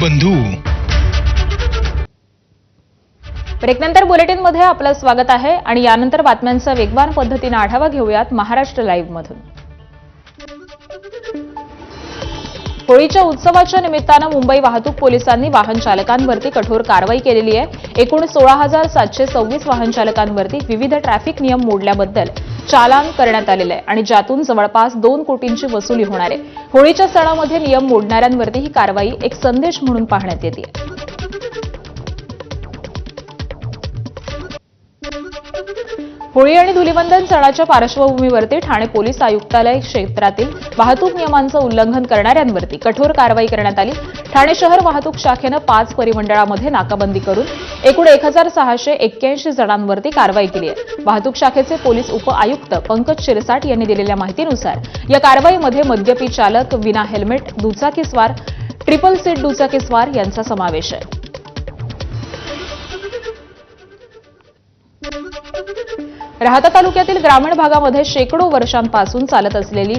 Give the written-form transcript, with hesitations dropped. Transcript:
बंधू. ब्रेकनंतर बुलेटिनमध्ये आपलं स्वागत आहे आणि यानंतर बातम्यांचा वेगवान पद्धतीने आढावा घेऊयात महाराष्ट्र लाईव्ह मधून. होळीच्या उत्सवाच्या निमित्तानं मुंबई वाहतूक पोलिसांनी वाहन चालकांवरती कठोर कारवाई केलेली आहे. एकूण 16,726 वाहन चालकांवरती विविध ट्रॅफिक नियम मोडल्याबद्दल चालान करण्यात आलेलं आहे आणि ज्यातून जवळपास 2 कोटींची वसुली होणार आहे. होळीच्या सणामध्ये नियम मोडणाऱ्यांवरती ही कारवाई एक संदेश म्हणून पाहण्यात येते. होळी आणि धुलीवंदन सणाच्या पार्श्वभूमीवरती ठाणे पोलीस आयुक्तालय क्षेत्रातील वाहतूक नियमांचं उल्लंघन करणाऱ्यांवरती कठोर कारवाई करण्यात आली. ठाणे शहर वाहतूक शाखेनं 5 परिमंडळामध्ये नाकाबंदी करून एकूण 1,681 जणांवरती कारवाई केली आहे. वाहतूक शाखेचे पोलीस उप आयुक्त पंकज शिरसाट यांनी दिलेल्या माहितीनुसार या कारवाईमध्ये मद्यपी चालक, विना हेल्मेट दुचाकीस्वार, ट्रिपल सीट दुचाकीस्वार यांचा समावेश आहे. राहाता तालुक्यातील ग्रामीण भागामध्ये शेकडो वर्षांपासून चालत असलेली